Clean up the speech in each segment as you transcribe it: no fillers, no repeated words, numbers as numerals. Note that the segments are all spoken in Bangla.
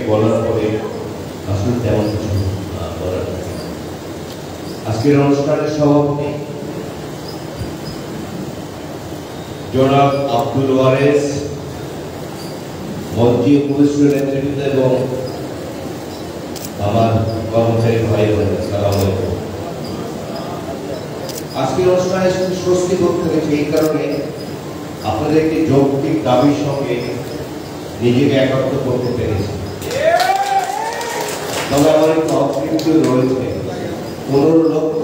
বলার পরে আসলে তেমন কিছু বলার নেই। আজকের অনুষ্ঠানের সভাপতি জনাব আব্দুল ওয়ারেস, মঞ্চে উপস্থিত নেতৃবৃন্দ এবং আমার কর্মচারী ভাই বোনেরা, আসসালামু আলাইকুম। আজকের অনুষ্ঠানে স্বস্তি করতে হয়েছে এই কারণে আপনাদের একটি যৌক্তিক দাবির সঙ্গে নিজেকে একাত্ম করতে পেরেছি। তবে আমার একটু অতৃপ্তি রয়েছে। 15 লক্ষ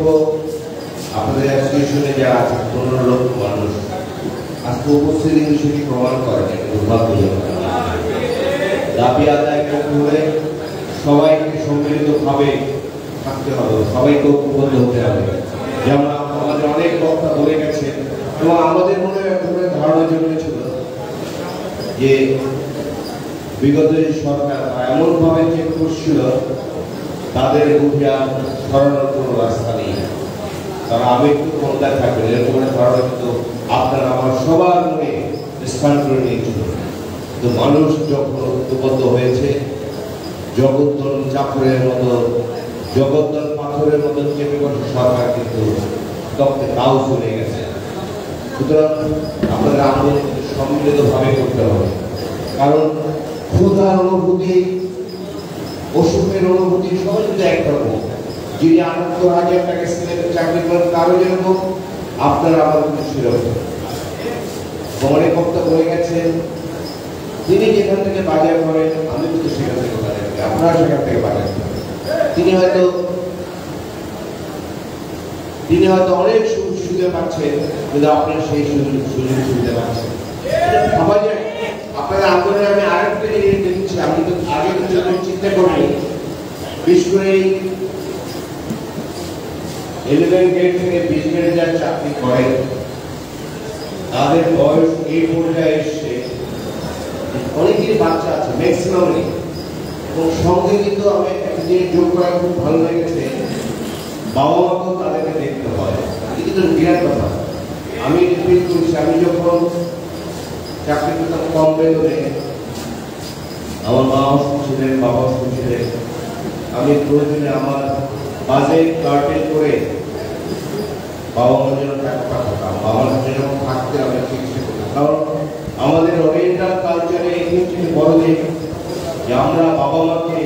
আপনাদের অ্যাসোসিয়েশনে যারা আছে, 15 লক্ষ মানুষ আজকে উপস্থিতি সেটি প্রমাণ করেন। দুর্ভাগ্যজনক। দাবি আদায় করতে হলে সবাইকে সম্মিলিতভাবে থাকতে হবে, সবাইকে ঐক্যবদ্ধ হতে হবে। যেমন আমাদের অনেক বক্তা বলে গেছে এবং আমাদের মনে এক ধরনের ধারণা জন্মেছিল যে বিগত সরকার এমনভাবে চেক করছিল তাদের বুঝা সরানোর কোনো রাস্তা নেই, তারা আবেগ ক্ষমতায় থাকবেন, এরকম ধারণা কিন্তু আপনার আমার সবার মনে স্থান করে নিয়েছিল। তো মানুষ যখন ঐক্যবদ্ধ হয়েছে, জগদ্দল চাপড়ের মতো, জগদ্দল পাথরের মতো চেপে বসে সরকার কিন্তু তখন তাও চলে গেছে। সুতরাং আমাদের আন্দোলন সম্মিলিতভাবে করতে হবে, কারণ ক্ষুধার অনুভূতি, অসুখের অনুভূতি সবাই যদি একরকম। যিনি ৭৮,০০০ টাকা স্কেলের চাকরি করেন তারও যেরকম, আপনার আমার কিন্তু সেরকম। অনেক বক্তা বলে গেছেন তিনি যেখান থেকে বাজার করেন আমি কিন্তু সেখান থেকে বাজার করি, আপনারা সেখান থেকে বাজার করেন। তিনি হয়তো অনেক সুযোগ সুবিধা পাচ্ছেন, কিন্তু আপনার সেই সুযোগ সুবিধা পাচ্ছেন ভাবা যায়। আপনারা আন্দোলনে আমি আরেকটা জিনিস দেখছি, আমি তো আগে কিছু চিন্তা করিনি। বিশেষ করে 11 গ্রেড থেকে 20 গ্রেডে যারা চাকরি করেন তাদের বয়স এই পর্যায়ে এসছে, অনেকেরই বাচ্চা আছে, ম্যাক্সিমাম নেই। এবং সঙ্গে কিন্তু আমি একটা জিনিস যোগ করা খুব ভালো লেগেছে, বাবা মাকেও তাদেরকে দেখতে হয়। এটা কিন্তু বিরাট কথা। আমি রিপিট করছি, আমি যখন চাকরি করতাম কম বেতনে, আমার মা অসুখ ছিলেন, বাবা অসুখ ছিলেন, আমি প্রয়োজনে আমার বাজেট কার্টেল করে বাবা মার জন্য টাকা পাঠাতাম, বাবার জন্য থাকতে আমি চিকিৎসা করতাম। কারণ আমাদের ওরিয়েন্টাল কালচারে এই জিনিসটি বড় দিক যে আমরা বাবা মাকে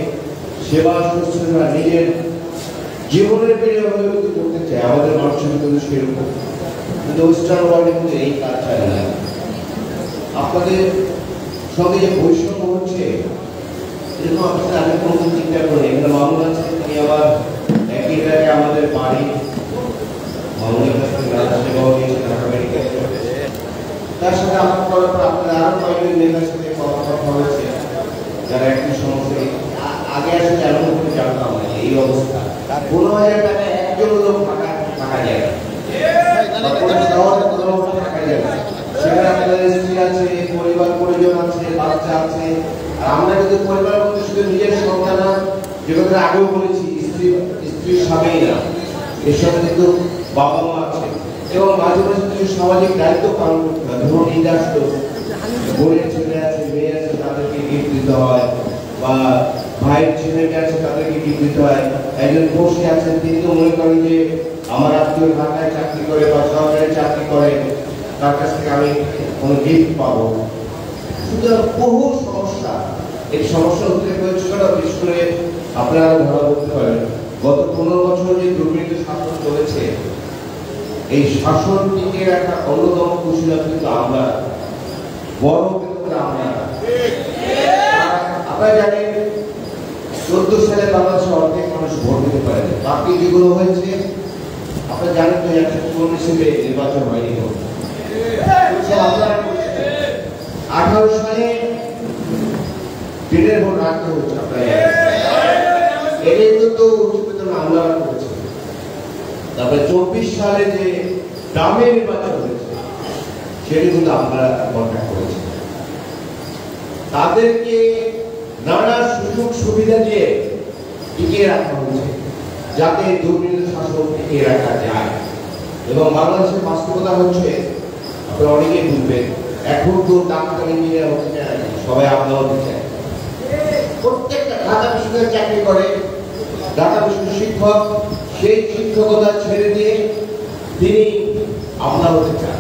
সেবা শুশ্রূষা নিজের জীবনের বিনিয়োগ করতে চাই। আমাদের মানুষের কিন্তু সেরকম, কিন্তু ওয়েস্টার্ন ওয়ার্ল্ডে কিন্তু এই কালচার নেই। আপনাদের সঙ্গে যে বৈষম্য হচ্ছে এরকম আপনাদের আমি কোনো চিন্তা করি। এখানে মামুন আছে, তিনি আবার একই জায়গায় আমাদের বাড়ি মামুনের কাছে সেবাও নিয়েছে ঢাকা মেডিকেল কলেজে। তার সাথে আমার করার পর আপনাদের আরো কয়েকজন নেতার সাথে কথা হয়েছে যারা একটি সমস্যা আগে আসলে এমন করে জানতাম না এই অবস্থা। 15,000 টাকা একজন লোক থাকা যায় না, সেখানে আপনাদের স্ত্রী আছে, পরিবার পরিজন আছে, বাচ্চা আছে। আর আমরা যদি পরিবার মধ্যে শুধু নিজের সন্তান না, যে কথা আগেও বলেছি, স্ত্রীর স্বামী না, এর সাথে কিন্তু বাবা মা আছে এবং মাঝে মাঝে কিছু সামাজিক দায়িত্ব পালন করতে হয়। ধরুন ইন্ডাস্ট বোনের ছেলে আছে, মেয়ে আছে, তাদেরকে গিফট দিতে হয়, বা ভাইয়ের ছেলেকে আছে তাদেরকে গিফট দিতে হয়। একজন বসে আছেন, তিনি তো মনে করেন যে আমার আত্মীয় ঢাকায় চাকরি করে বা সরকারি চাকরি করে, তার কাছ থেকে আমি কোনো গিফট পাবো। সুতরাং বহু সমস্যা, এই সমস্যা উদ্রেক হয়েছিল না। বিশেষ করে আপনারা ধরা করতে পারেন গত 15 বছর যে দুর্নীতি শাসন চলেছে, এই শাসন টিকে রাখা অন্যতম কুশীলতা কিন্তু আমরা, বড় কিন্তু আমরা। আপনারা জানেন 14 সালে বাংলাদেশের অর্ধেক মানুষ ভোট দিতে পারেন, বাকি যেগুলো হয়েছে আপনারা জানেন তো 114 হিসেবে নির্বাচন হয়নি। 18 সালে দিনের ভোট রাখতে হচ্ছে, আপনারা এটাই কিন্তু উচ্চতর মামলা করেছে। তারপরে 24 সালে যে গ্রামে নির্বাচন হয়েছে সেটি কিন্তু আমরা কন্ট্যাক্ট করেছি। তাদেরকে নানা সুযোগ সুবিধা দিয়ে টিকিয়ে রাখা হয়েছে যাতে দুর্নীতি শাসন টিকিয়ে রাখা যায়। এবং বাংলাদেশের বাস্তবতা হচ্ছে, আপনারা অনেকেই বুঝবেন, এখন তো ডাক্তার ইঞ্জিনিয়ার হতে চায়, সবাই আমলা হতে চায়। ঢাকা বিশ্ববিদ্যালয়ে চাকরি করে, ঢাকা বিশ্ববিদ্যালয়ের শিক্ষক, সেই শিক্ষকতা ছেড়ে দিয়ে তিনি আমলা হতে চান।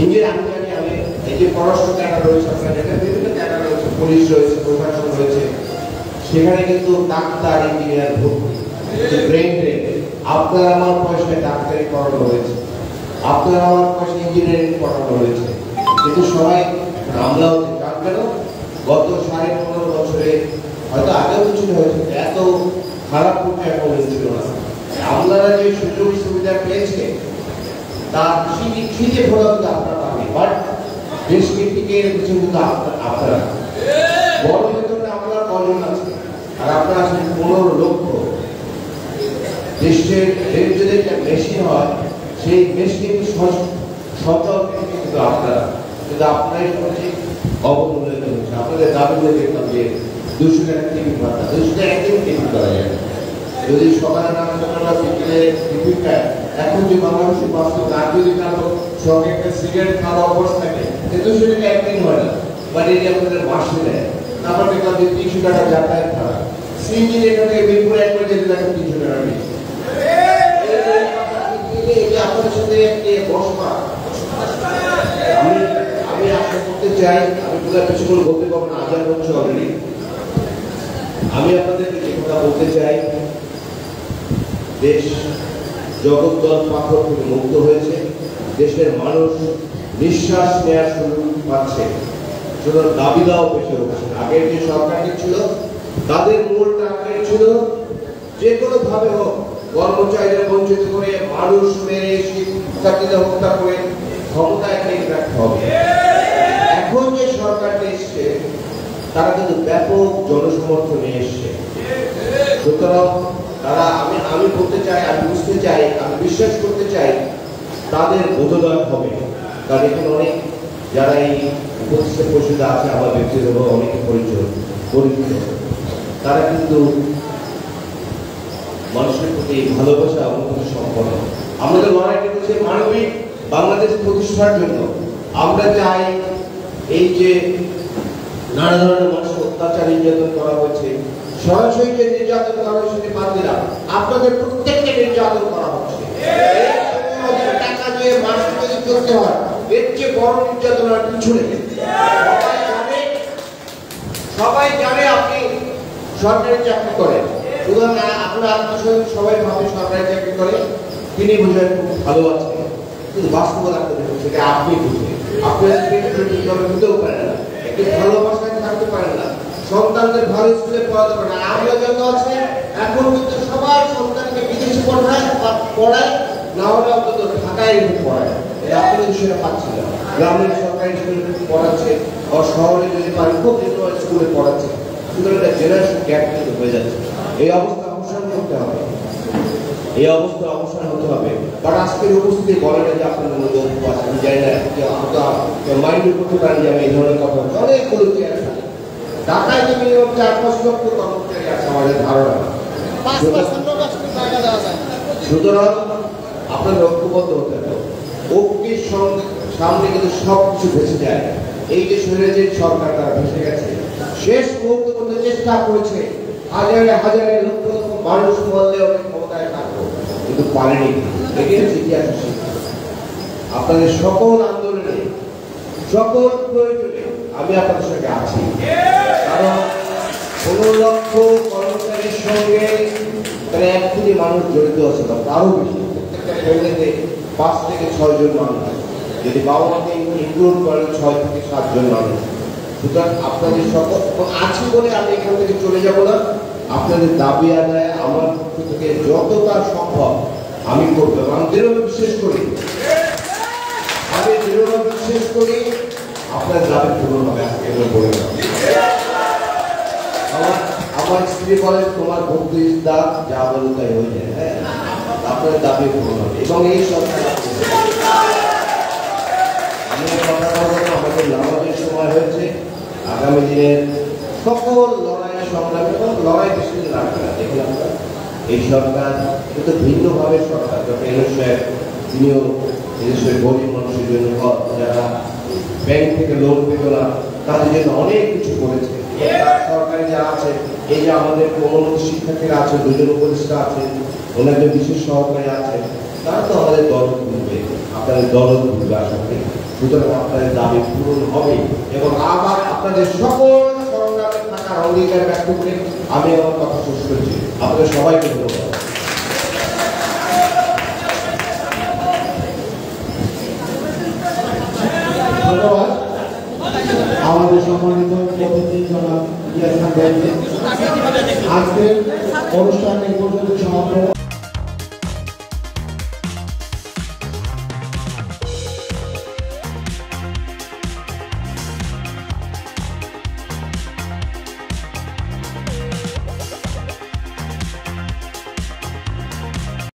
ইঞ্জিনিয়ার আমি এই যে পররাষ্ট্র ক্যাডার রয়েছে, আপনার বিভিন্ন ক্যাডার রয়েছে, পুলিশ রয়েছে, প্রশাসন রয়েছে, সেখানে কিন্তু ডাক্তার ইঞ্জিনিয়ার ভর্তি, ব্রেন ড্রেন। আপনার আমার পয়সায় ডাক্তারি পড়ানো হয়েছে, আপনার আমার পয়সায় ইঞ্জিনিয়ারিং পড়ানো হয়েছে, কিন্তু সবাই আমলা হতে চান কেন? গত 15.5 বছরে হয়তো আগেও কিছু হয়েছে, এত খারাপ পর্যায়ে পৌঁছেছিল না। আমলারা যে সুযোগ সুবিধা পেয়েছে তার খিদে ফোড়া কিন্তু আপনারা পাবেন, বাট দেশকে টিকে রেখেছে কিন্তু আপনারা। বড় বেতনে আপনার কজন আছে, আর আপনারা আছেন 15 লক্ষ। দেশের রেল যদি একটা মেশিন হয়, সেই মেশিন সচল কিন্তু আপনারা, কিন্তু আপনারাই সবচেয়ে অবমূল্যায়িত হচ্ছে। আপনাদের দাবিগুলো দেখলাম যে 200 টাকা টিভি ভাড়া, 200 টাকা একদিন টিভি করা যায়। যদি সকালে না সকালে বিকেলে টিফিনটা, এখন যে বাংলাদেশের বাস্তব আর যদি কারো সঙ্গে একটা সিগারেট খাওয়া অবস্থা থাকে, 200 টাকা একদিন হয় না, বাট এটি আপনাদের মাসে দেয়। তারপর দেখলাম যে 300 টাকা যাতায়াত ভাড়া, সিএনজি এখান থেকে মিরপুর একবার যেতে দেখেন 300 টাকা বেশি। আপনাদের সাথে বসবা আমি আশা করতে চাই, আমি পুরো কিছু করে বলতে পারবো না, আজান হচ্ছে অলরেডি। আমি আপনাদেরকে যে কথা বলতে চাই, দেশ জগদ্দল পাথর থেকে মুক্ত হয়েছে, দেশের মানুষ নিঃশ্বাস নেওয়ার শুরু পাচ্ছে, সুতরাং দাবি দাও পেশে উঠছে। আগের যে সরকারটি ছিল তাদের মূল টার্গেট ছিল যে কোনো ভাবে হোক কর্মচারীদের বঞ্চিত করে, মানুষ মেরে, শিক্ষার্থীদের হত্যা করে ক্ষমতায় টিকে রাখতে হবে। এখন যে সরকারটি এসছে তারা কিন্তু ব্যাপক জনসমর্থন নিয়ে এসছে, সুতরাং তারা আমি বলতে চাই, আমি বুঝতে চাই, আমি বিশ্বাস করতে চাই তাদের বোধোদয় হবে। কারণ এখানে অনেক যারা এই উপস্থিত পরিষদে আছে, আমার ব্যক্তিগত অনেকে পরিচিত, তারা কিন্তু মানুষের প্রতি ভালোবাসা অনুভূতি সম্পন্ন। আমাদের লড়াইটা হচ্ছে মানবিক বাংলাদেশ প্রতিষ্ঠার জন্য। আমরা চাই এই যে নানা ধরনের মানুষের অত্যাচার নির্যাতন করা হয়েছে, সরাসরি যে নির্যাতন করা হয়েছে সেটি বাদ দিলাম, আপনাদের প্রত্যেককে নির্যাতন করা হচ্ছে। টাকা দিয়ে মানুষ যদি চলতে হয়, এর চেয়ে বড় নির্যাতন আর কিছু নেই। সবাই জানে আপনি সরকারি চাকরি করেন, সুতরাং আপনার আত্মীয় সবাই ভাবে সরকারি চাকরি করে, তিনি বোঝেন খুব ভালো আছে, কিন্তু বাস্তবতা সেটা আপনি বুঝবেন। আপনার হতেও পারে না, একটু ভালোবাসায় থাকতে পারেন না, সন্তানদের ভালো স্কুলে পড়াতে পারে না। আমরা যত আছে এখন কিন্তু সবাই সন্তানকে বিদেশে পড়ায়, না হলে অন্তত ঢাকায় পড়ায়। আপনাদের সেটা পাচ্ছি না, গ্রামের সরকারি স্কুলে পড়াচ্ছে, আর শহরে যদি পারেন খুব স্কুলে পড়াচ্ছে, সুতরাং একটা জেনারেশন গ্যাপ কিন্তু হয়ে যাচ্ছে। এই অবস্থা অবসান করতে হবে, এই অবস্থা অবসান হতে হবে। বাট আজকের উপস্থিতি বলে না যে আপনাদের মধ্যে আছে, আমি জানি না মাইন্ড করতে পারেন যে আমি এই ধরনের কথা বলছি। অনেকগুলো চেয়ার থাকে ঢাকায়, যে মিনিমাম 4-5 লক্ষ কর্মচারী আছে আমাদের ধারণা। সুতরাং আপনাদের ঐক্যবদ্ধ হতে হবে, ঐক্যের সামনে কিন্তু সবকিছু ভেসে যায়। এই যে স্বৈরাচারী সরকার তারা ভেসে গেছে, শেষ মুহূর্তে করতে চেষ্টা করেছে, হাজারে হাজারে লক্ষ লক্ষ মানুষ বললেও ক্ষমতায় থাকবো, কিন্তু পারেনি। এটি হচ্ছে ইতিহাস। আপনাদের সকল আন্দোলনে, সকল প্রয়োজনে আমি আপনাদের সঙ্গে আছি, কারণ 15 লক্ষ কর্মচারীর সঙ্গে 1 কোটি মানুষ জড়িত আছে, বা তারও বেশি। প্রত্যেকটা ফ্যামিলিতে 5 থেকে 6 জন মানুষ, যদি বাবা মাকে ইনক্লুড করেন 6 থেকে 7 জন মানুষ। সুতরাং আপনাদের সকল আছি বলে আমি এখান থেকে চলে যাব না। আপনাদের দাবি আদায় আমার পক্ষ থেকে যতটা সম্ভব আমি করবো। আমি দৃঢ়ভাবে বিশ্বাস করি, আপনার দাবি পূরণ হবে। আমার স্ত্রী বলে তোমার ভক্তি দাগ যা বলো তাই হয়ে যায়। হ্যাঁ, আপনার দাবি পূরণ হবে এবং এই সরকার আমি কথা বলবো, আমাদের নামাজের সময় হয়েছে। আগামী দিনের সকল লড়াই সংগ্রামে, লড়াই বেশি দিন রাখবে না। দেখুন আমরা এই সরকার কিন্তু ভিন্নভাবে সরকার, ডক্টর ইউনূস সাহেব তিনিও এদেশের গরিব মানুষের জন্য, যারা ব্যাংক থেকে লোন পেত না তাদের জন্য অনেক কিছু করেছে। সরকারি যারা আছে, এই যে আমাদের কোমলমতি শিক্ষার্থীরা আছে, দুজন উপদেষ্টা আছে, ওনাদের বিশেষ সহকারী আছে, তারা তো আমাদের দল ঘুরবে, আপনাদের দল ঘুরবে আশা করি। সুতরাং আপনাদের দাবি পূরণ হবে এবং আবার আপনাদের সকল সংগ্রামে থাকার অঙ্গীকার ব্যক্ত করে আমি আমার কথা শেষ করছি। আপনাদের সবাইকে ধন্যবাদ। ধন্যবাদ আমাদের সম্মানিত অতিথি জনাব ইয়াস খান। আজকের অনুষ্ঠান এই পর্যন্ত সমাপ্ত।